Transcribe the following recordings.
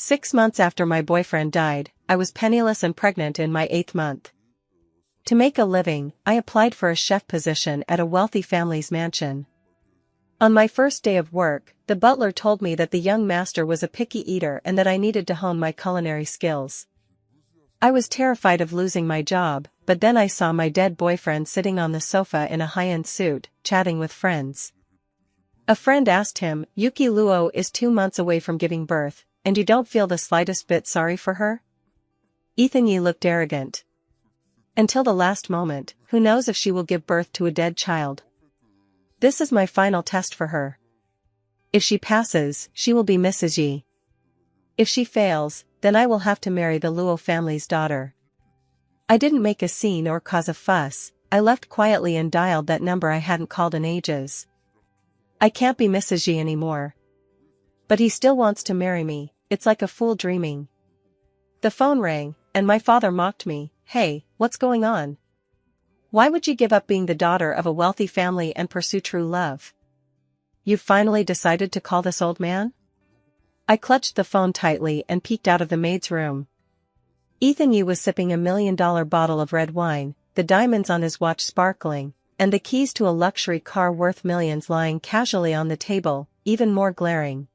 6 months after my boyfriend died, I was penniless and pregnant in my 8th month. To make a living, I applied for a chef position at a wealthy family's mansion. On my first day of work, the butler told me that the young master was a picky eater and that I needed to hone my culinary skills. I was terrified of losing my job, but then I saw my dead boyfriend sitting on the sofa in a high-end suit, chatting with friends. A friend asked him, "Yuki Luo is 2 months away from giving birth, and you don't feel the slightest bit sorry for her?" Ethan Yi looked arrogant. "Until the last moment, who knows if she will give birth to a dead child? This is my final test for her. If she passes, she will be Mrs. Yi. If she fails, then I will have to marry the Luo family's daughter." I didn't make a scene or cause a fuss. I left quietly and dialed that number I hadn't called in ages. I can't be Mrs. Yi anymore. But he still wants to marry me. It's like a fool dreaming. The phone rang, and my father mocked me. "Hey, what's going on? Why would you give up being the daughter of a wealthy family and pursue true love? You've finally decided to call this old man?" I clutched the phone tightly and peeked out of the maid's room. Ethan Yi was sipping a $1 million bottle of red wine, the diamonds on his watch sparkling, and the keys to a luxury car worth millions lying casually on the table, even more glaring.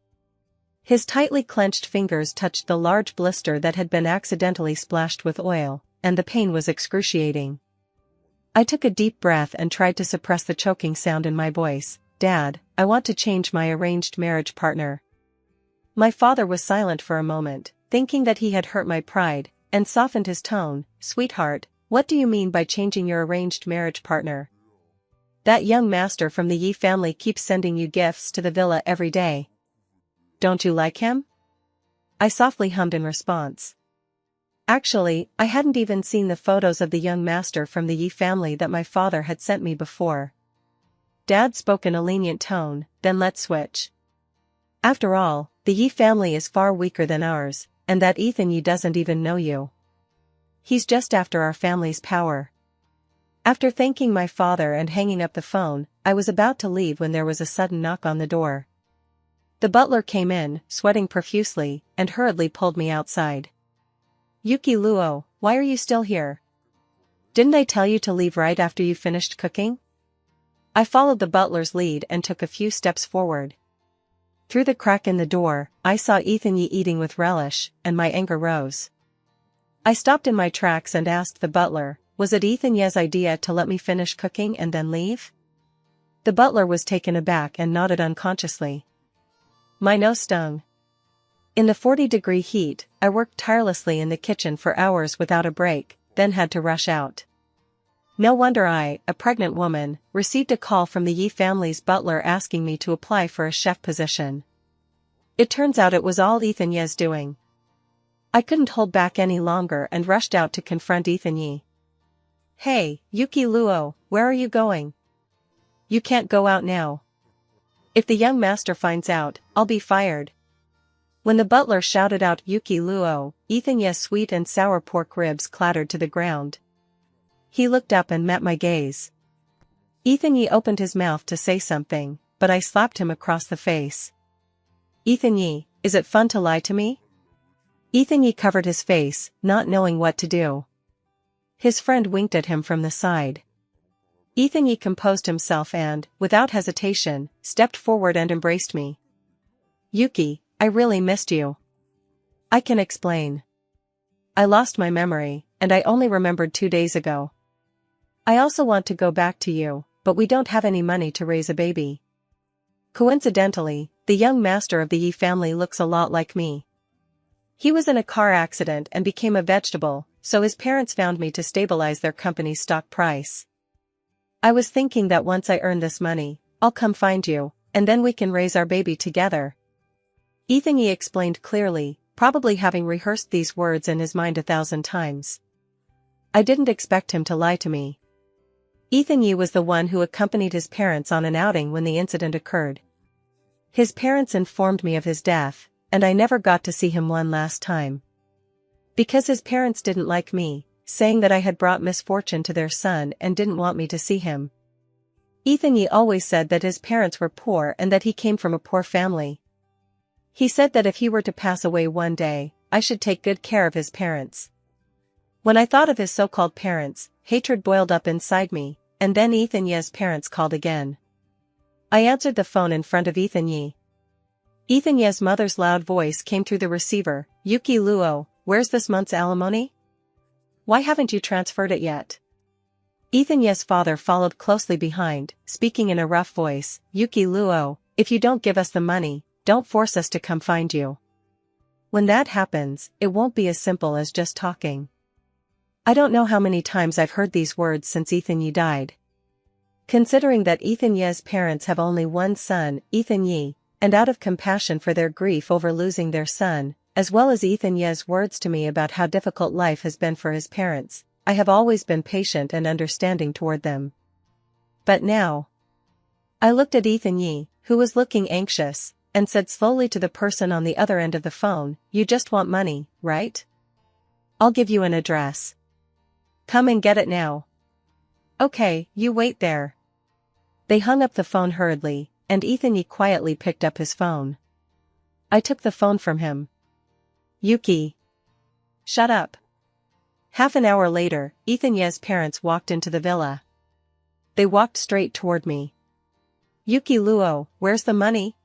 His tightly clenched fingers touched the large blister that had been accidentally splashed with oil, and the pain was excruciating. I took a deep breath and tried to suppress the choking sound in my voice. "Dad, I want to change my arranged marriage partner." My father was silent for a moment, thinking that he had hurt my pride, and softened his tone. "Sweetheart, what do you mean by changing your arranged marriage partner? That young master from the Yi family keeps sending you gifts to the villa every day. Don't you like him?" I softly hummed in response. Actually, I hadn't even seen the photos of the young master from the Yi family that my father had sent me before. Dad spoke in a lenient tone, "Then let's switch. After all, the Yi family is far weaker than ours, and that Ethan Yi doesn't even know you. He's just after our family's power." After thanking my father and hanging up the phone, I was about to leave when there was a sudden knock on the door. The butler came in, sweating profusely, and hurriedly pulled me outside. "Yuki Luo, why are you still here? Didn't I tell you to leave right after you finished cooking?" I followed the butler's lead and took a few steps forward. Through the crack in the door, I saw Ethan Yi eating with relish, and my anger rose. I stopped in my tracks and asked the butler, was it Ethan Yi's idea to let me finish cooking and then leave? The butler was taken aback and nodded unconsciously. My nose stung. In the 40-degree heat, I worked tirelessly in the kitchen for hours without a break, then had to rush out. No wonder I, a pregnant woman, received a call from the Yi family's butler asking me to apply for a chef position. It turns out it was all Ethan Yi's doing. I couldn't hold back any longer and rushed out to confront Ethan Yi. "Hey, Yuki Luo, where are you going? You can't go out now. If the young master finds out, I'll be fired." When the butler shouted out "Yuki Luo," Ethan Yi's sweet and sour pork ribs clattered to the ground. He looked up and met my gaze. Ethan Yi opened his mouth to say something, but I slapped him across the face. "Ethan Yi, is it fun to lie to me?" Ethan Yi covered his face, not knowing what to do. His friend winked at him from the side. Ethan Yi composed himself and, without hesitation, stepped forward and embraced me. "Yuki, I really missed you. I can explain. I lost my memory, and I only remembered 2 days ago. I also want to go back to you, but we don't have any money to raise a baby." Coincidentally, the young master of the Yi family looks a lot like me. He was in a car accident and became a vegetable, so his parents found me to stabilize their company's stock price. "I was thinking that once I earn this money, I'll come find you, and then we can raise our baby together." Ethan Yi explained clearly, probably having rehearsed these words in his mind 1,000 times. I didn't expect him to lie to me. Ethan Yi was the one who accompanied his parents on an outing when the incident occurred. His parents informed me of his death, and I never got to see him one last time. Because his parents didn't like me, saying that I had brought misfortune to their son and didn't want me to see him. Ethan Yi always said that his parents were poor and that he came from a poor family. He said that if he were to pass away one day, I should take good care of his parents. When I thought of his so-called parents, hatred boiled up inside me, and then Ethan Ye's parents called again. I answered the phone in front of Ethan Ye. Ethan Ye's mother's loud voice came through the receiver. Yuki Luo, where's this month's alimony? Why haven't you transferred it yet? Ethan Ye's father followed closely behind, speaking in a rough voice. Yuki Luo, if you don't give us the money, don't force us to come find you. When that happens, it won't be as simple as just talking. I don't know how many times I've heard these words since Ethan Ye died. Considering that Ethan Ye's parents have only one son, Ethan Ye, and out of compassion for their grief over losing their son, as well as Ethan Ye's words to me about how difficult life has been for his parents, I have always been patient and understanding toward them. But now, I looked at Ethan Ye, who was looking anxious, and said slowly to the person on the other end of the phone, you just want money, right? I'll give you an address. Come and get it now. Okay, you wait there. They hung up the phone hurriedly, and Ethan Ye quietly picked up his phone. I took the phone from him. Yuki. Shut up. Half an hour later, Ethan Ye's parents walked into the villa. They walked straight toward me. Yuki Luo, where's the money?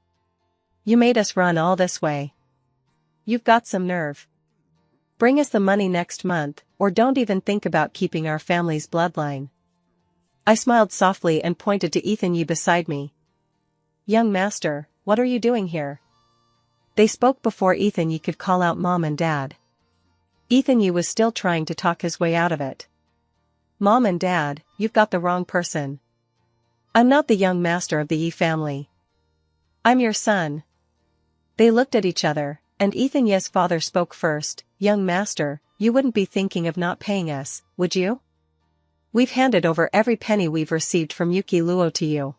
You made us run all this way. You've got some nerve. Bring us the money next month, or don't even think about keeping our family's bloodline. I smiled softly and pointed to Ethan Ye beside me. Young master, what are you doing here? They spoke before Ethan Ye could call out Mom and Dad. Ethan Ye was still trying to talk his way out of it. Mom and Dad, you've got the wrong person. I'm not the young master of the Ye family. I'm your son. They looked at each other, and Ethan Ye's father spoke first. Young master, you wouldn't be thinking of not paying us, would you? We've handed over every penny we've received from Yuki Luo to you.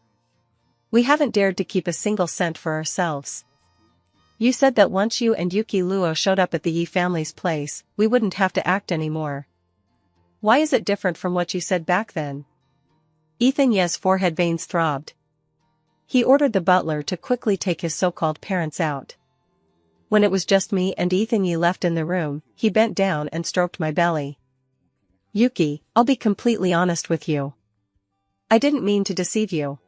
We haven't dared to keep a single cent for ourselves. You said that once you and Yuki Luo showed up at the Ye family's place, we wouldn't have to act anymore. Why is it different from what you said back then? Ethan Ye's forehead veins throbbed. He ordered the butler to quickly take his so-called parents out. When it was just me and Ethan Ye left in the room, he bent down and stroked my belly. Yuki, I'll be completely honest with you. I didn't mean to deceive you.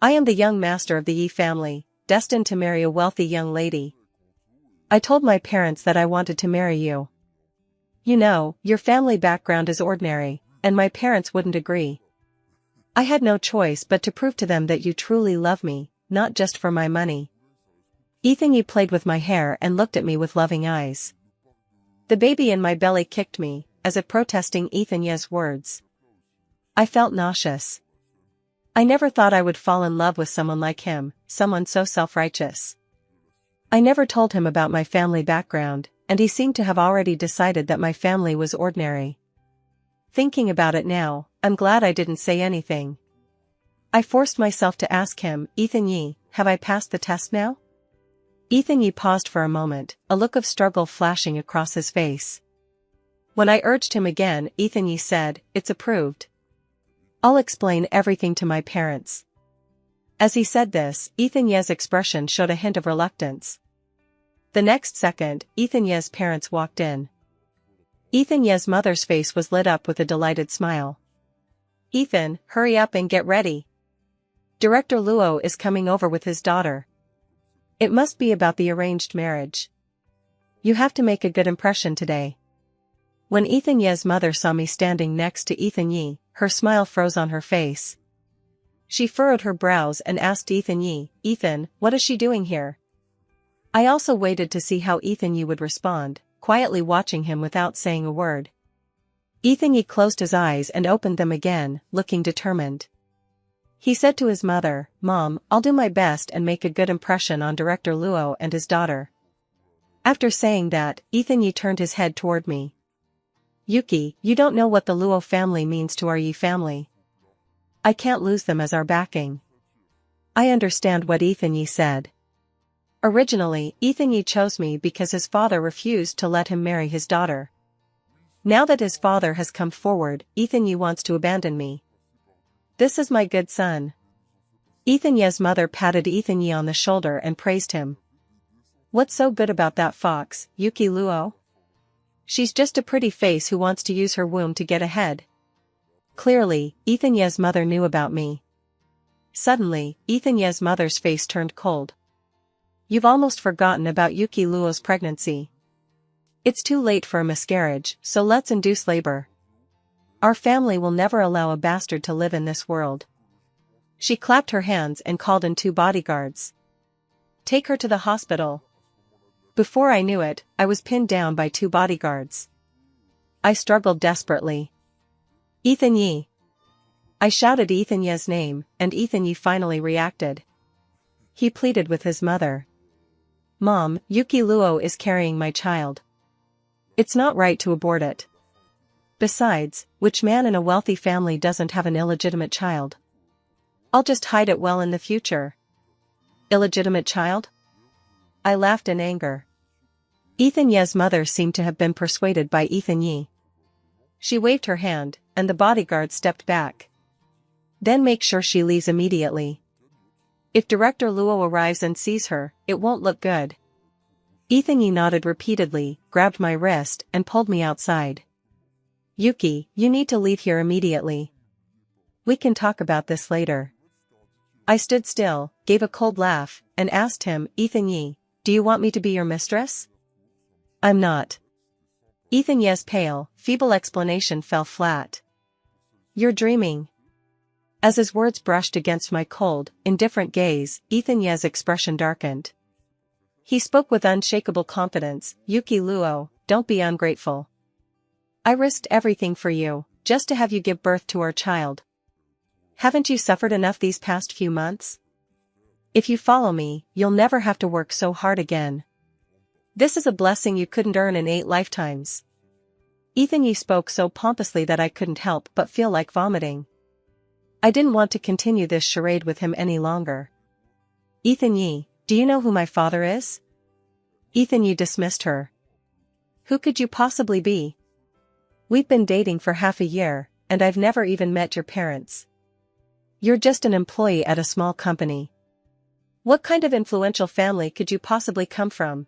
I am the young master of the Ye family, destined to marry a wealthy young lady. I told my parents that I wanted to marry you. You know, your family background is ordinary, and my parents wouldn't agree. I had no choice but to prove to them that you truly love me, not just for my money. Ethan Ye played with my hair and looked at me with loving eyes. The baby in my belly kicked me, as if protesting Ethan Ye's words. I felt nauseous. I never thought I would fall in love with someone like him, someone so self-righteous. I never told him about my family background, and he seemed to have already decided that my family was ordinary. Thinking about it now, I'm glad I didn't say anything. I forced myself to ask him, Ethan Ye, have I passed the test now? Ethan Ye paused for a moment, a look of struggle flashing across his face. When I urged him again, Ethan Ye said, it's approved. I'll explain everything to my parents. As he said this, Ethan Ye's expression showed a hint of reluctance. The next second, Ethan Ye's parents walked in. Ethan Ye's mother's face was lit up with a delighted smile. Ethan, hurry up and get ready. Director Luo is coming over with his daughter. It must be about the arranged marriage. You have to make a good impression today. When Ethan Ye's mother saw me standing next to Ethan Ye, her smile froze on her face. She furrowed her brows and asked Ethan Ye, Ethan, what is she doing here? I also waited to see how Ethan Ye would respond, quietly watching him without saying a word. Ethan Ye closed his eyes and opened them again, looking determined. He said to his mother, Mom, I'll do my best and make a good impression on Director Luo and his daughter. After saying that, Ethan Ye turned his head toward me. Yuki, you don't know what the Luo family means to our Ye family. I can't lose them as our backing. I understand what Ethan Ye said. Originally, Ethan Ye chose me because his father refused to let him marry his daughter. Now that his father has come forward, Ethan Ye wants to abandon me. This is my good son. Ethan Ye's mother patted Ethan Ye on the shoulder and praised him. What's so good about that fox, Yuki Luo? She's just a pretty face who wants to use her womb to get ahead. Clearly, Ethan Ye's mother knew about me. Suddenly, Ethan Ye's mother's face turned cold. You've almost forgotten about Yuki Luo's pregnancy. It's too late for a miscarriage, so let's induce labor. Our family will never allow a bastard to live in this world. She clapped her hands and called in 2 bodyguards. Take her to the hospital. Before I knew it, I was pinned down by 2 bodyguards. I struggled desperately. Ethan Ye. I shouted Ethan Ye's name, and Ethan Ye finally reacted. He pleaded with his mother. Mom, Yuki Luo is carrying my child. It's not right to abort it. Besides, which man in a wealthy family doesn't have an illegitimate child? I'll just hide it well in the future. Illegitimate child? I laughed in anger. Ethan Ye's mother seemed to have been persuaded by Ethan Ye. She waved her hand, and the bodyguard stepped back. Then make sure she leaves immediately. If Director Luo arrives and sees her, it won't look good. Ethan Ye nodded repeatedly, grabbed my wrist, and pulled me outside. Yuki, you need to leave here immediately. We can talk about this later. I stood still, gave a cold laugh, and asked him, Ethan Ye, do you want me to be your mistress? I'm not. Ethan Ye's pale, feeble explanation fell flat. You're dreaming. As his words brushed against my cold, indifferent gaze, Ethan Ye's expression darkened. He spoke with unshakable confidence, Yuki Luo, don't be ungrateful. I risked everything for you, just to have you give birth to our child. Haven't you suffered enough these past few months? If you follow me, you'll never have to work so hard again. This is a blessing you couldn't earn in 8 lifetimes. Ethan Ye spoke so pompously that I couldn't help but feel like vomiting. I didn't want to continue this charade with him any longer. Ethan Ye, do you know who my father is? Ethan Ye dismissed her. Who could you possibly be? We've been dating for half a year, and I've never even met your parents. You're just an employee at a small company. What kind of influential family could you possibly come from?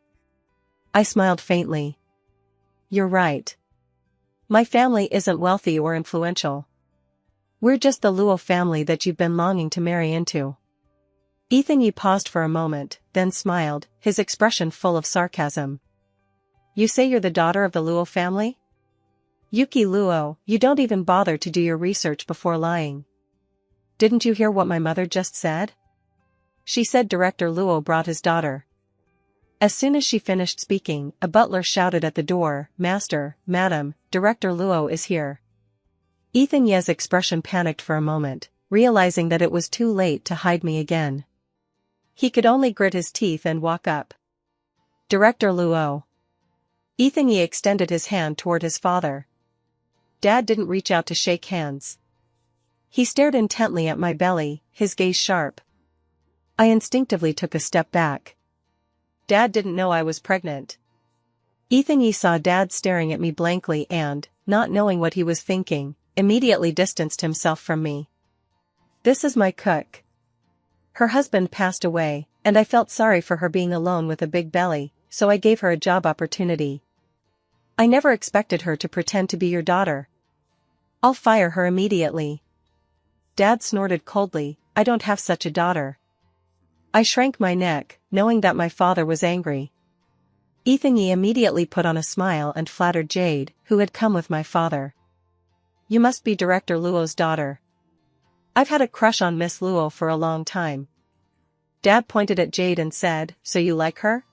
I smiled faintly. You're right. My family isn't wealthy or influential. We're just the Luo family that you've been longing to marry into. Ethan Ye paused for a moment, then smiled, his expression full of sarcasm. You say you're the daughter of the Luo family? Yuki Luo, you don't even bother to do your research before lying. Didn't you hear what my mother just said? She said Director Luo brought his daughter. As soon as she finished speaking, a butler shouted at the door, Master, Madam, Director Luo is here. Ethan Ye's expression panicked for a moment, realizing that it was too late to hide me again. He could only grit his teeth and walk up. Director Luo. Ethan Ye extended his hand toward his father. Dad didn't reach out to shake hands. He stared intently at my belly, his gaze sharp. I instinctively took a step back. Dad didn't know I was pregnant. Ethan Ye saw Dad staring at me blankly and, not knowing what he was thinking, immediately distanced himself from me. This is my cook. Her husband passed away, and I felt sorry for her being alone with a big belly, so I gave her a job opportunity. I never expected her to pretend to be your daughter. I'll fire her immediately. Dad snorted coldly, I don't have such a daughter. I shrank my neck, knowing that my father was angry. Ethan Ye immediately put on a smile and flattered Jade, who had come with my father. You must be Director Luo's daughter. I've had a crush on Miss Luo for a long time. Dad pointed at Jade and said, so you like her?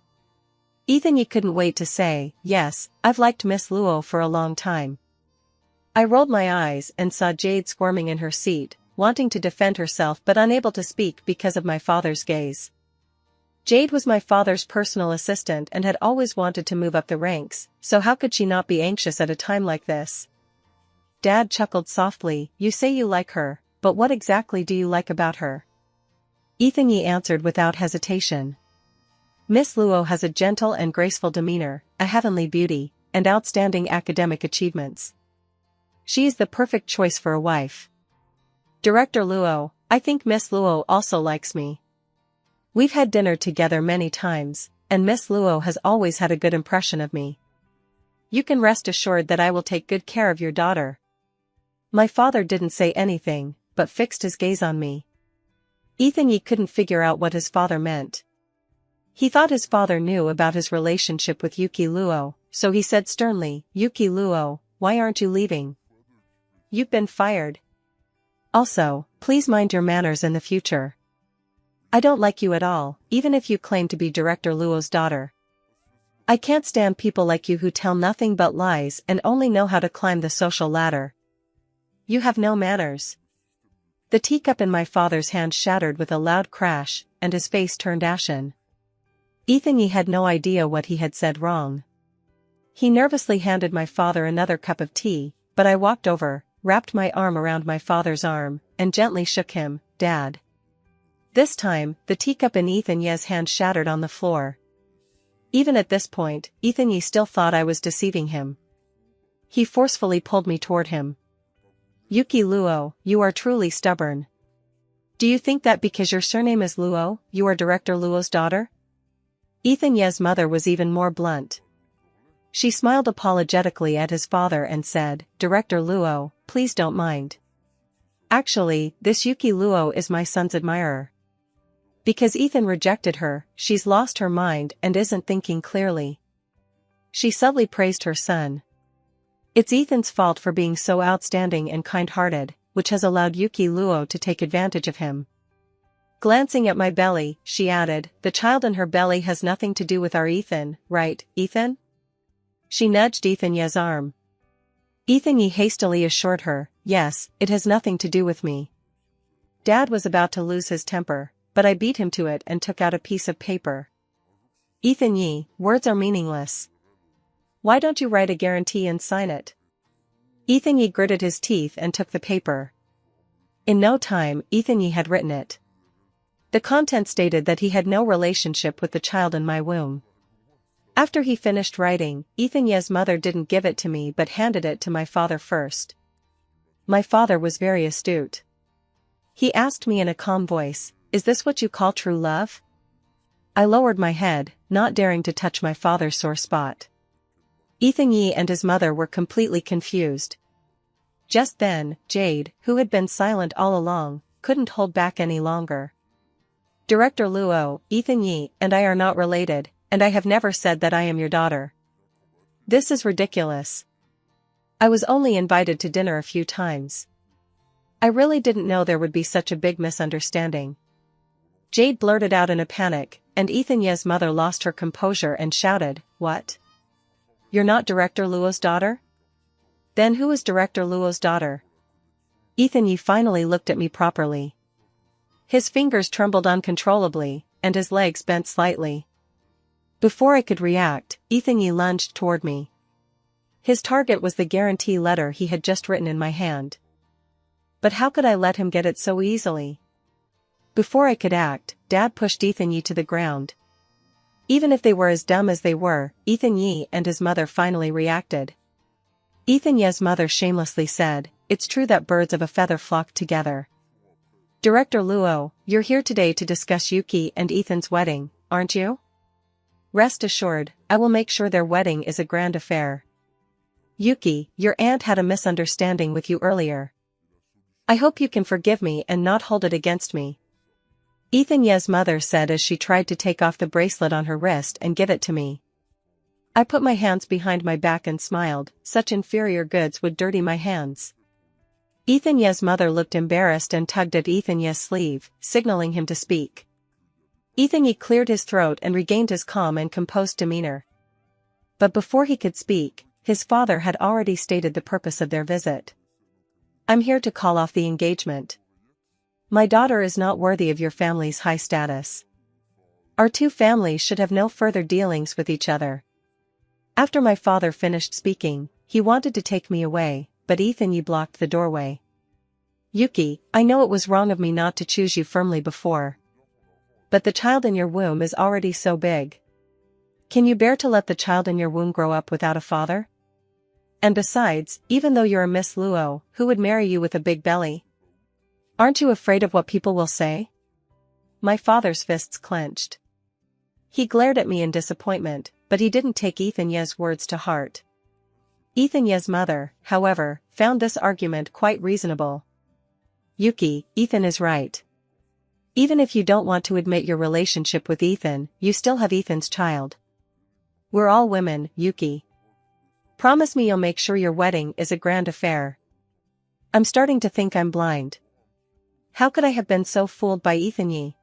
Ethan Ye couldn't wait to say, yes, I've liked Miss Luo for a long time. I rolled my eyes and saw Jade squirming in her seat, wanting to defend herself but unable to speak because of my father's gaze. Jade was my father's personal assistant and had always wanted to move up the ranks, so how could she not be anxious at a time like this? Dad chuckled softly, you say you like her, but what exactly do you like about her? Ethan Ye answered without hesitation. Miss Luo has a gentle and graceful demeanor, a heavenly beauty, and outstanding academic achievements. She is the perfect choice for a wife. Director Luo, I think Miss Luo also likes me. We've had dinner together many times, and Miss Luo has always had a good impression of me. You can rest assured that I will take good care of your daughter." My father didn't say anything, but fixed his gaze on me. Ethan Yi couldn't figure out what his father meant. He thought his father knew about his relationship with Yuki Luo, so he said sternly, "Yuki Luo, why aren't you leaving? You've been fired. Also, please mind your manners in the future. I don't like you at all, even if you claim to be Director Luo's daughter. I can't stand people like you who tell nothing but lies and only know how to climb the social ladder. You have no manners." The teacup in my father's hand shattered with a loud crash, and his face turned ashen. Ethan Yi had no idea what he had said wrong. He nervously handed my father another cup of tea, but I walked over, wrapped my arm around my father's arm, and gently shook him. "Dad." This time, the teacup in Ethan Yi's hand shattered on the floor. Even at this point, Ethan Yi still thought I was deceiving him. He forcefully pulled me toward him. "Yuki Luo, you are truly stubborn. Do you think that because your surname is Luo, you are Director Luo's daughter?" Ethan Yi's mother was even more blunt. She smiled apologetically at his father and said, "Director Luo, please don't mind. Actually, this Yuki Luo is my son's admirer. Because Ethan rejected her, she's lost her mind and isn't thinking clearly." She subtly praised her son. "It's Ethan's fault for being so outstanding and kind-hearted, which has allowed Yuki Luo to take advantage of him." Glancing at my belly, she added, "The child in her belly has nothing to do with our Ethan, right, Ethan?" She nudged Ethan Yi's arm. Ethan Yi hastily assured her, "Yes, it has nothing to do with me." Dad was about to lose his temper, but I beat him to it and took out a piece of paper. "Ethan Yi, words are meaningless. Why don't you write a guarantee and sign it?" Ethan Yi gritted his teeth and took the paper. In no time, Ethan Yi had written it. The content stated that he had no relationship with the child in my womb. After he finished writing, Ethan Yi's mother didn't give it to me but handed it to my father first. My father was very astute. He asked me in a calm voice, "Is this what you call true love?" I lowered my head, not daring to touch my father's sore spot. Ethan Yi and his mother were completely confused. Just then, Jade, who had been silent all along, couldn't hold back any longer. "Director Luo, Ethan Yi and I are not related, and I have never said that I am your daughter. This is ridiculous. I was only invited to dinner a few times. I really didn't know there would be such a big misunderstanding." Jade blurted out in a panic, and Ethan Yi's mother lost her composure and shouted, "What? You're not Director Luo's daughter? Then who is Director Luo's daughter?" Ethan Yi finally looked at me properly. His fingers trembled uncontrollably, and his legs bent slightly. Before I could react, Ethan Yi lunged toward me. His target was the guarantee letter he had just written in my hand. But how could I let him get it so easily? Before I could act, Dad pushed Ethan Yi to the ground. Even if they were as dumb as they were, Ethan Yi and his mother finally reacted. Ethan Yi's mother shamelessly said, "It's true that birds of a feather flock together. Director Luo, you're here today to discuss Yuki and Ethan's wedding, aren't you? Rest assured, I will make sure their wedding is a grand affair. Yuki, your aunt had a misunderstanding with you earlier. I hope you can forgive me and not hold it against me." Ethan Yi's mother said as she tried to take off the bracelet on her wrist and give it to me. I put my hands behind my back and smiled, such inferior goods would dirty my hands. Ethan Yi's mother looked embarrassed and tugged at Ethan Yi's sleeve, signaling him to speak. Ethan Yi cleared his throat and regained his calm and composed demeanor. But before he could speak, his father had already stated the purpose of their visit. "I'm here to call off the engagement. My daughter is not worthy of your family's high status. Our two families should have no further dealings with each other." After my father finished speaking, he wanted to take me away, but Ethan Yi blocked the doorway. "Yuki, I know it was wrong of me not to choose you firmly before. But the child in your womb is already so big. Can you bear to let the child in your womb grow up without a father? And besides, even though you're a Miss Luo, who would marry you with a big belly? Aren't you afraid of what people will say?" My father's fists clenched. He glared at me in disappointment, but he didn't take Ethan Ye's words to heart. Ethan Ye's mother, however, found this argument quite reasonable. Yuki, Ethan is right. Even if you don't want to admit your relationship with Ethan, you still have Ethan's child. We're all women, Yuki. Promise me you'll make sure your wedding is a grand affair. I'm starting to think I'm blind. How could I have been so fooled by Ethan Ye?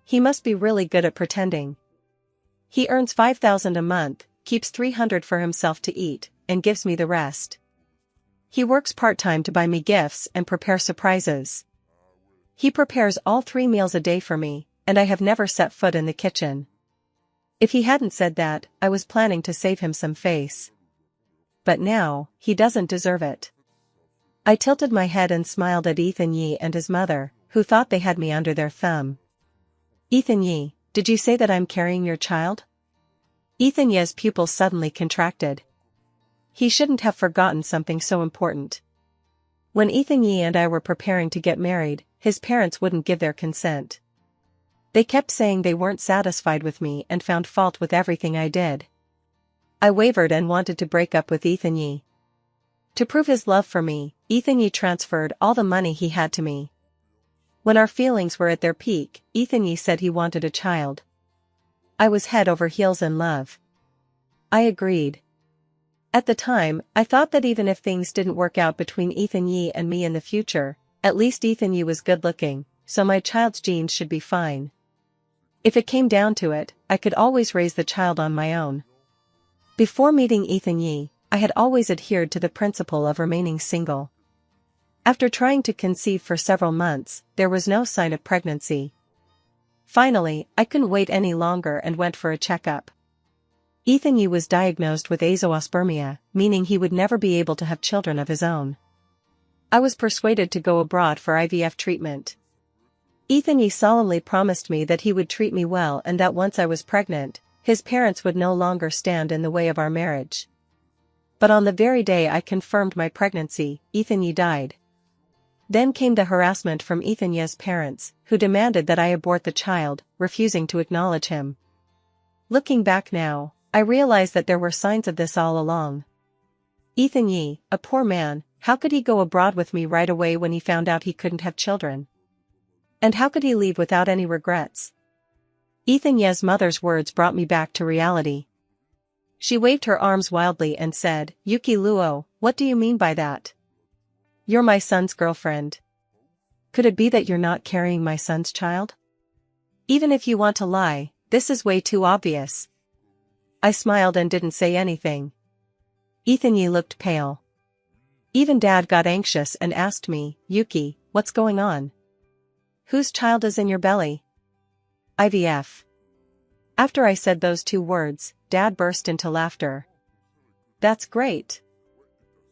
He must be really good at pretending. He earns $5,000 a month, keeps $300 for himself to eat, and gives me the rest. He works part-time to buy me gifts and prepare surprises. He prepares all 3 meals a day for me, and I have never set foot in the kitchen. If he hadn't said that, I was planning to save him some face. But now, he doesn't deserve it. I tilted my head and smiled at Ethan Ye and his mother, who thought they had me under their thumb. Ethan Ye, did you say that I'm carrying your child? Ethan Ye's pupils suddenly contracted. He shouldn't have forgotten something so important. When Ethan Ye and I were preparing to get married, his parents wouldn't give their consent. They kept saying they weren't satisfied with me and found fault with everything I did. I wavered and wanted to break up with Ethan Ye. To prove his love for me, Ethan Ye transferred all the money he had to me. When our feelings were at their peak, Ethan Ye said he wanted a child. I was head over heels in love. I agreed. At the time, I thought that even if things didn't work out between Ethan Ye and me in the future, at least Ethan Ye was good-looking, so my child's genes should be fine. If it came down to it, I could always raise the child on my own. Before meeting Ethan Ye, I had always adhered to the principle of remaining single. After trying to conceive for several months, there was no sign of pregnancy. Finally, I couldn't wait any longer and went for a checkup. Ethan Ye was diagnosed with azoospermia, meaning he would never be able to have children of his own. I was persuaded to go abroad for IVF treatment. Ethan Ye solemnly promised me that he would treat me well and that once I was pregnant, his parents would no longer stand in the way of our marriage. But on the very day I confirmed my pregnancy, Ethan Ye died. Then came the harassment from Ethan Ye's parents, who demanded that I abort the child, refusing to acknowledge him. Looking back now, I realize that there were signs of this all along. Ethan Ye, a poor man, how could he go abroad with me right away when he found out he couldn't have children? And how could he leave without any regrets? Ethan Ye's mother's words brought me back to reality. She waved her arms wildly and said, "Yuki Luo, what do you mean by that? You're my son's girlfriend. Could it be that you're not carrying my son's child? Even if you want to lie, this is way too obvious." I smiled and didn't say anything. Ethan Ye looked pale. Even Dad got anxious and asked me, "Yuki, what's going on? Whose child is in your belly?" IVF. After I said those 2 words, Dad burst into laughter. "That's great.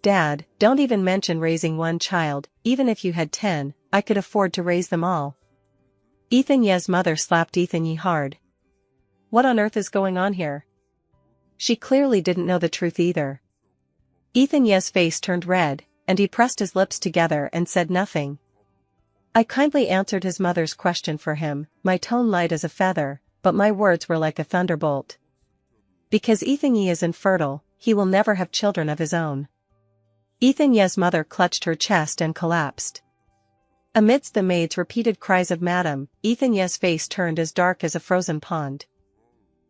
Dad, don't even mention raising 1 child, even if you had 10, I could afford to raise them all." Ethan Ye's mother slapped Ethan Ye hard. What on earth is going on here? She clearly didn't know the truth either. Ethan Ye's face turned red, and he pressed his lips together and said nothing. I kindly answered his mother's question for him, my tone light as a feather, but my words were like a thunderbolt. Because Ethan Ye is infertile, he will never have children of his own. Ethan Ye's mother clutched her chest and collapsed. Amidst the maid's repeated cries of "Madam," Ethan Ye's face turned as dark as a frozen pond.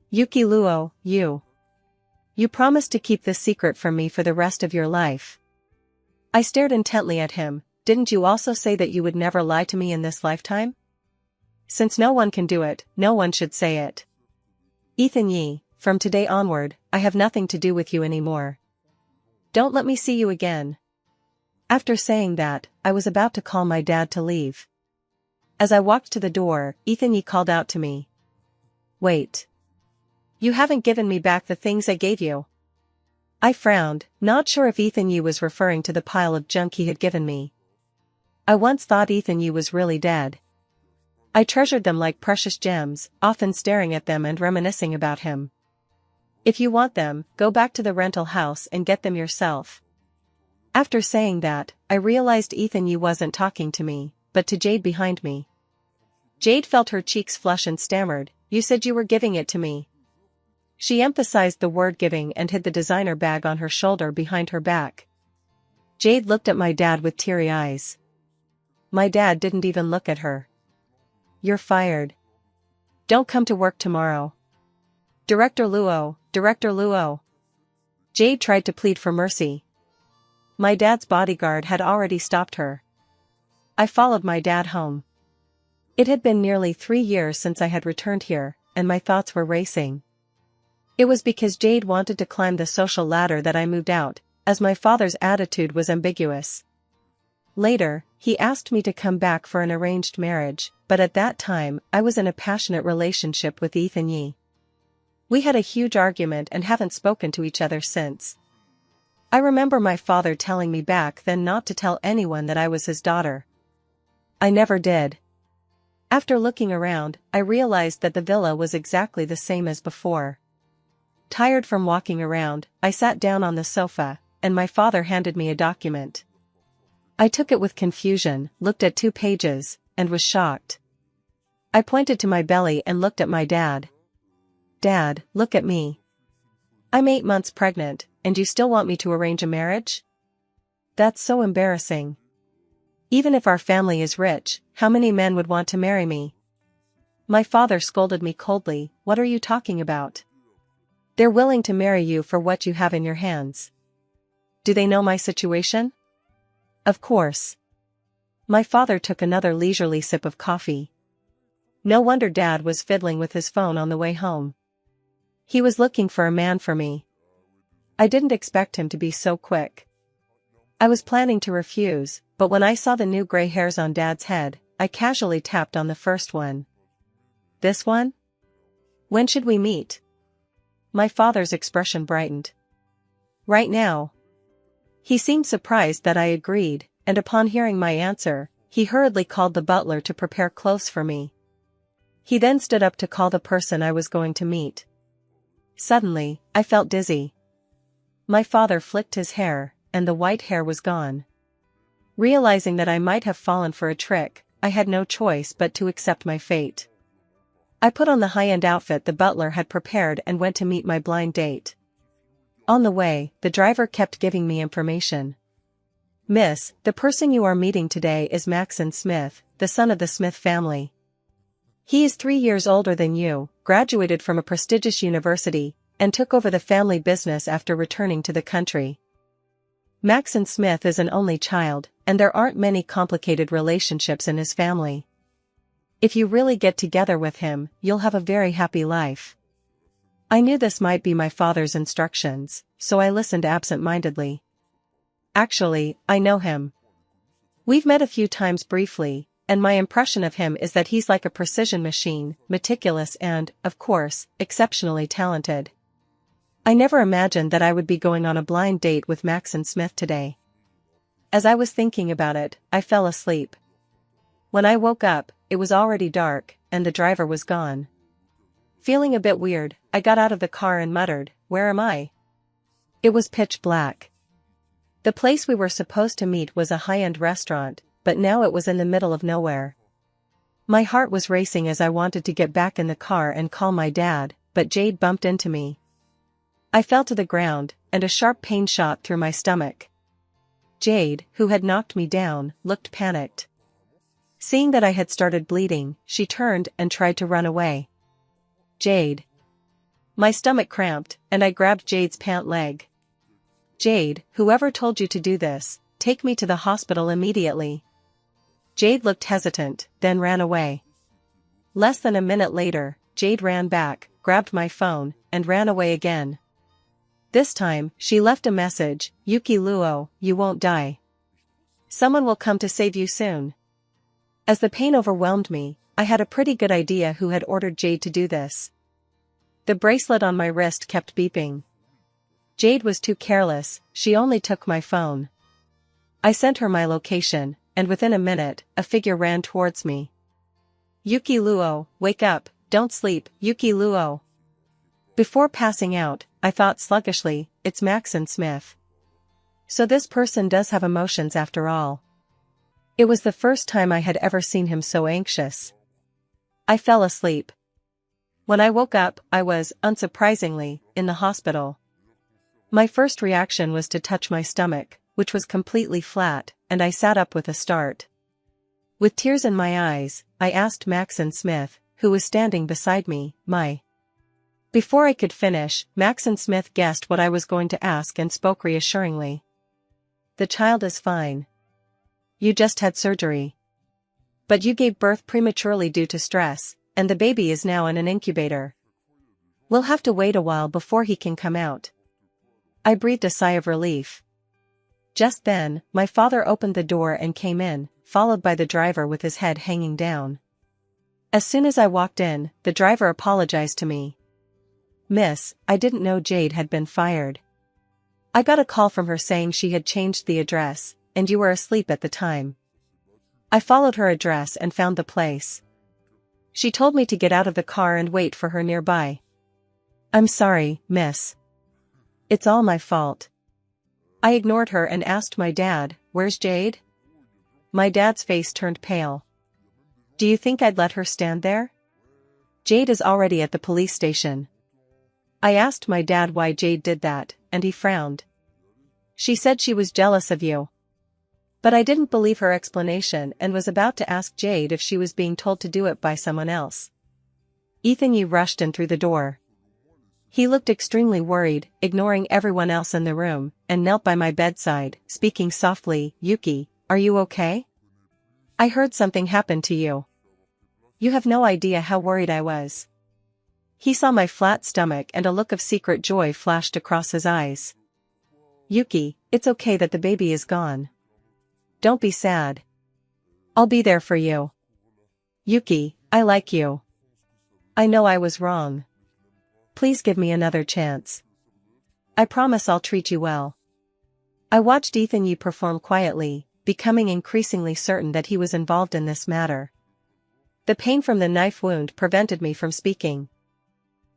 "Yuki Luo, you promised to keep this secret from me for the rest of your life." I stared intently at him. "Didn't you also say that you would never lie to me in this lifetime? Since no one can do it, no one should say it. Ethan Ye, from today onward, I have nothing to do with you anymore. Don't let me see you again." After saying that, I was about to call my dad to leave. As I walked to the door, Ethan Ye called out to me. "Wait. You haven't given me back the things I gave you." I frowned, not sure if Ethan Ye was referring to the pile of junk he had given me. I once thought Ethan Ye was really dead. I treasured them like precious gems, often staring at them and reminiscing about him. "If you want them, go back to the rental house and get them yourself." After saying that, I realized Ethan Ye wasn't talking to me, but to Jade behind me. Jade felt her cheeks flush and stammered, You said you were giving it to me. She emphasized the word giving and hid the designer bag on her shoulder behind her back. Jade looked at my dad with teary eyes. My dad didn't even look at her. You're fired. Don't come to work tomorrow. Director Luo, Director Luo. Jade tried to plead for mercy. My dad's bodyguard had already stopped her. I followed my dad home. It had been nearly 3 years since I had returned here, and my thoughts were racing. It was because Jade wanted to climb the social ladder that I moved out, as my father's attitude was ambiguous. Later, he asked me to come back for an arranged marriage, but at that time I was in a passionate relationship with Ethan Yi. We had a huge argument and haven't spoken to each other since. I remember my father telling me back then not to tell anyone that I was his daughter. I never did. After looking around, I realized that the villa was exactly the same as before. Tired from walking around, I sat down on the sofa, and my father handed me a document. I took it with confusion, looked at 2 pages, and was shocked. I pointed to my belly and looked at my dad. Dad, look at me. I'm 8 months pregnant, and you still want me to arrange a marriage? That's so embarrassing. Even if our family is rich, how many men would want to marry me? My father scolded me coldly. What are you talking about? They're willing to marry you for what you have in your hands. Do they know my situation? Of course. My father took another leisurely sip of coffee. No wonder Dad was fiddling with his phone on the way home. He was looking for a man for me. I didn't expect him to be so quick. I was planning to refuse, but when I saw the new gray hairs on Dad's head, I casually tapped on the first one. This one? When should we meet? My father's expression brightened. Right now. He seemed surprised that I agreed, and upon hearing my answer, he hurriedly called the butler to prepare clothes for me. He then stood up to call the person I was going to meet. Suddenly, I felt dizzy. My father flicked his hair, and the white hair was gone. Realizing that I might have fallen for a trick, I had no choice but to accept my fate. I put on the high-end outfit the butler had prepared and went to meet my blind date. On the way, the driver kept giving me information. Miss, the person you are meeting today is Maxon Smith, the son of the Smith family. He is 3 years older than you, graduated from a prestigious university, and took over the family business after returning to the country. Maxon Smith is an only child, and there aren't many complicated relationships in his family. If you really get together with him, you'll have a very happy life. I knew this might be my father's instructions, so I listened absent-mindedly. Actually, I know him. We've met a few times briefly, and my impression of him is that he's like a precision machine, meticulous and, of course, exceptionally talented. I never imagined that I would be going on a blind date with Maxon Smith today. As I was thinking about it, I fell asleep. When I woke up, it was already dark, and the driver was gone. Feeling a bit weird, I got out of the car and muttered, "Where am I?" It was pitch black. The place we were supposed to meet was a high-end restaurant, but now it was in the middle of nowhere. My heart was racing as I wanted to get back in the car and call my dad, but Jade bumped into me. I fell to the ground, and a sharp pain shot through my stomach. Jade, who had knocked me down, looked panicked. Seeing that I had started bleeding, she turned and tried to run away. Jade. My stomach cramped, and I grabbed Jade's pant leg. Jade, whoever told you to do this, take me to the hospital immediately. Jade looked hesitant, then ran away. Less than a minute later, Jade ran back, grabbed my phone, and ran away again. This time, she left a message, "Yuki Luo, you won't die. Someone will come to save you soon." As the pain overwhelmed me, I had a pretty good idea who had ordered Jade to do this. The bracelet on my wrist kept beeping. Jade was too careless, she only took my phone. I sent her my location, and within a minute, a figure ran towards me. "Yuki Luo, wake up, don't sleep, Yuki Luo." Before passing out, I thought sluggishly, it's Maxon Smith. So this person does have emotions after all. It was the first time I had ever seen him so anxious. I fell asleep. When I woke up, I was, unsurprisingly, in the hospital. My first reaction was to touch my stomach, which was completely flat, and I sat up with a start. With tears in my eyes, I asked Maxon Smith, who was standing beside me, Before I could finish, Maxon Smith guessed what I was going to ask and spoke reassuringly. The child is fine. You just had surgery. But you gave birth prematurely due to stress, and the baby is now in an incubator. We'll have to wait a while before he can come out. I breathed a sigh of relief. Just then, my father opened the door and came in, followed by the driver with his head hanging down. As soon as I walked in, the driver apologized to me. Miss, I didn't know Jade had been fired. I got a call from her saying she had changed the address, and you were asleep at the time. I followed her address and found the place. She told me to get out of the car and wait for her nearby. I'm sorry, miss. It's all my fault. I ignored her and asked my dad, where's Jade? My dad's face turned pale. Do you think I'd let her stand there? Jade is already at the police station. I asked my dad why Jade did that, and he frowned. She said she was jealous of you. But I didn't believe her explanation and was about to ask Jade if she was being told to do it by someone else. Ethan Yu rushed in through the door. He looked extremely worried, ignoring everyone else in the room, and knelt by my bedside, speaking softly, Yuki, are you okay? I heard something happened to you. You have no idea how worried I was. He saw my flat stomach and a look of secret joy flashed across his eyes. Yuki, it's okay that the baby is gone. Don't be sad. I'll be there for you. Yuki, I like you. I know I was wrong. Please give me another chance. I promise I'll treat you well. I watched Ethan Yu perform quietly, becoming increasingly certain that he was involved in this matter. The pain from the knife wound prevented me from speaking.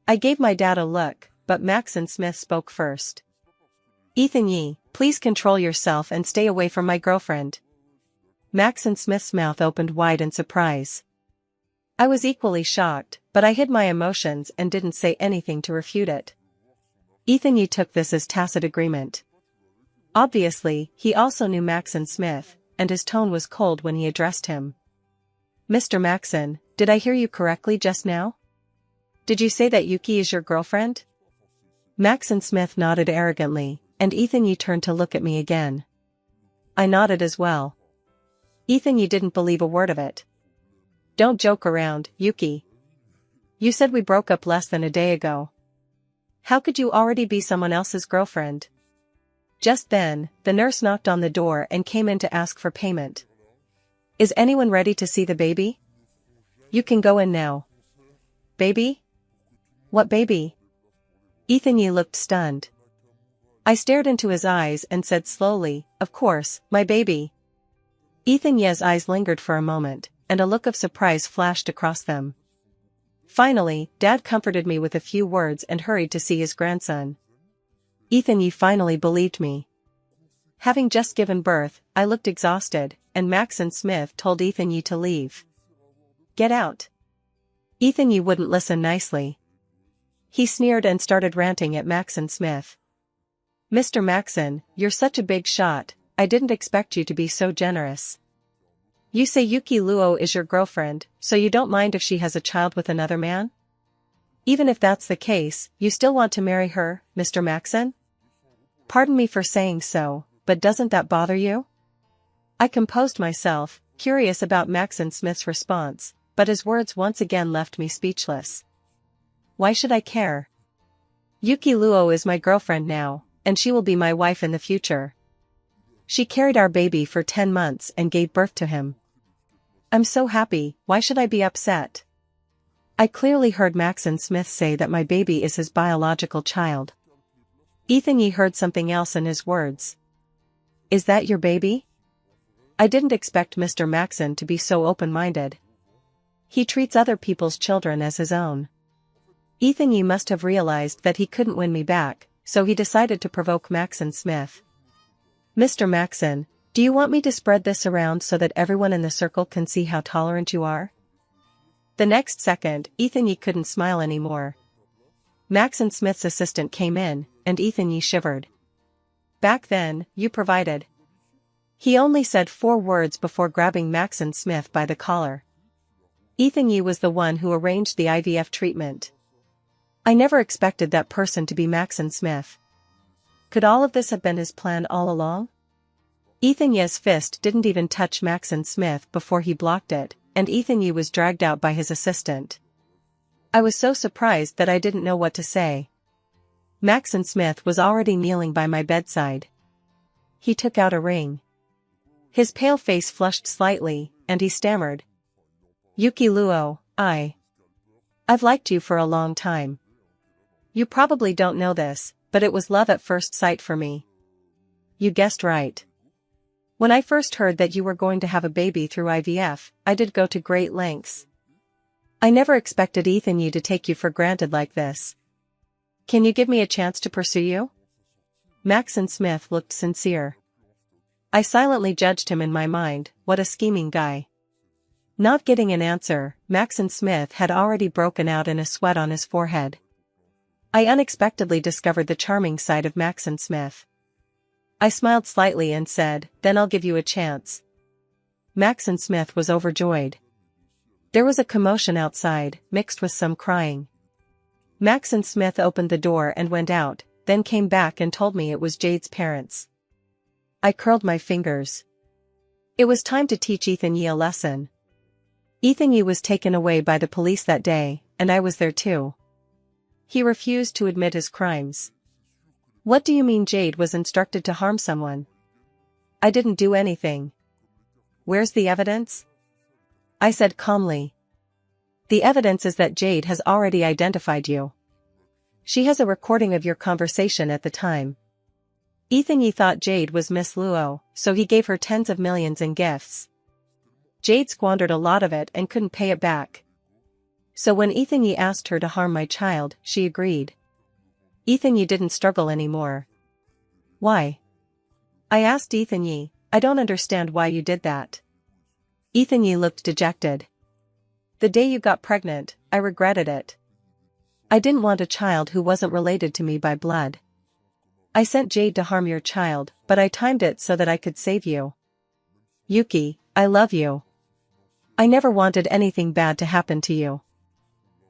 I gave my dad a look, but Maxon Smith spoke first. Ethan Yu, please control yourself and stay away from my girlfriend. Maxon Smith's mouth opened wide in surprise. I was equally shocked, but I hid my emotions and didn't say anything to refute it. Ethan Yu took this as tacit agreement. Obviously, he also knew Maxon Smith, and his tone was cold when he addressed him. Mr. Maxon, did I hear you correctly just now? Did you say that Yuki is your girlfriend? Maxon Smith nodded arrogantly, and Ethan Yu turned to look at me again. I nodded as well. Ethan Yu didn't believe a word of it. Don't joke around, Yuki. You said we broke up less than a day ago. How could you already be someone else's girlfriend? Just then, the nurse knocked on the door and came in to ask for payment. Is anyone ready to see the baby? You can go in now. Baby? What baby? Ethan Yu looked stunned. I stared into his eyes and said slowly, of course, my baby. Ethan Yu's eyes lingered for a moment, and a look of surprise flashed across them. Finally, Dad comforted me with a few words and hurried to see his grandson. Ethan Yu finally believed me. Having just given birth, I looked exhausted, and Maxon Smith told Ethan Yu to leave. Get out. Ethan Yu wouldn't listen nicely. He sneered and started ranting at Maxon Smith. Mr. Maxon, you're such a big shot, I didn't expect you to be so generous. You say Yuki Luo is your girlfriend, so you don't mind if she has a child with another man? Even if that's the case, you still want to marry her, Mr. Maxon? Pardon me for saying so, but doesn't that bother you? I composed myself, curious about Maxon Smith's response, but his words once again left me speechless. Why should I care? Yuki Luo is my girlfriend now, and she will be my wife in the future. She carried our baby for 10 months and gave birth to him. I'm so happy, why should I be upset? I clearly heard Maxon Smith say that my baby is his biological child. Ethan Yu heard something else in his words. Is that your baby? I didn't expect Mr. Maxon to be so open-minded. He treats other people's children as his own. Ethan Yu must have realized that he couldn't win me back, so he decided to provoke Maxon Smith. Mr. Maxon, do you want me to spread this around so that everyone in the circle can see how tolerant you are? The next second, Ethan Yee couldn't smile anymore. Maxon Smith's assistant came in, and Ethan Yee shivered. Back then, you provided. He only said 4 words before grabbing Maxon Smith by the collar. Ethan Yee was the one who arranged the IVF treatment. I never expected that person to be Maxon Smith. Could all of this have been his plan all along? Ethan Yee's fist didn't even touch Maxon Smith before he blocked it, and Ethan Yee was dragged out by his assistant. I was so surprised that I didn't know what to say. Maxon Smith was already kneeling by my bedside. He took out a ring. His pale face flushed slightly, and he stammered. Yuki Luo, I've liked you for a long time. You probably don't know this, but it was love at first sight for me. You guessed right. When I first heard that you were going to have a baby through IVF, I did go to great lengths. I never expected Ethan Yee to take you for granted like this. Can you give me a chance to pursue you? Maxon Smith looked sincere. I silently judged him in my mind, what a scheming guy. Not getting an answer, Maxon Smith had already broken out in a sweat on his forehead. I unexpectedly discovered the charming side of Maxon Smith. I smiled slightly and said, then I'll give you a chance. Maxon Smith was overjoyed. There was a commotion outside, mixed with some crying. Maxon Smith opened the door and went out, then came back and told me it was Jade's parents. I curled my fingers. It was time to teach Ethan Yee a lesson. Ethan Yee was taken away by the police that day, and I was there too. He refused to admit his crimes. What do you mean Jade was instructed to harm someone? I didn't do anything. Where's the evidence? I said calmly. The evidence is that Jade has already identified you. She has a recording of your conversation at the time. Ethan Yee thought Jade was Miss Luo, so he gave her tens of millions in gifts. Jade squandered a lot of it and couldn't pay it back. So when Ethan Yee asked her to harm my child, she agreed. Ethan Yee didn't struggle anymore. Why? I asked Ethan Yee, I don't understand why you did that. Ethan Yee looked dejected. The day you got pregnant, I regretted it. I didn't want a child who wasn't related to me by blood. I sent Jade to harm your child, but I timed it so that I could save you. Yuki, I love you. I never wanted anything bad to happen to you.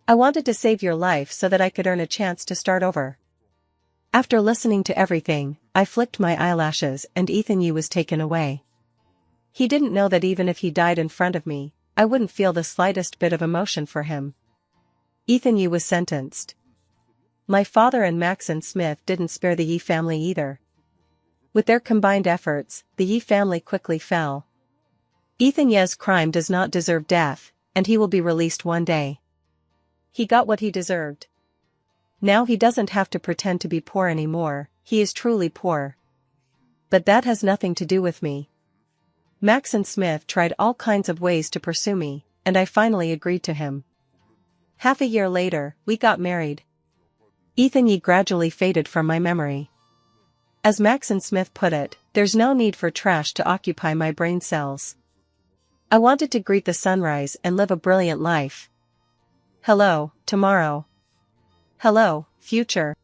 I wanted to save your life so that I could earn a chance to start over. After listening to everything, I flicked my eyelashes and Ethan Yee was taken away. He didn't know that even if he died in front of me, I wouldn't feel the slightest bit of emotion for him. Ethan Yee was sentenced. My father and Maxon Smith didn't spare the Yee family either. With their combined efforts, the Yee family quickly fell. Ethan Yee's crime does not deserve death, and he will be released one day. He got what he deserved. Now he doesn't have to pretend to be poor anymore, he is truly poor. But that has nothing to do with me. Maxon Smith tried all kinds of ways to pursue me, and I finally agreed to him. Half a year later, we got married. Ethan Yee gradually faded from my memory. As Maxon Smith put it, there's no need for trash to occupy my brain cells. I wanted to greet the sunrise and live a brilliant life. Hello, tomorrow. Hello, future.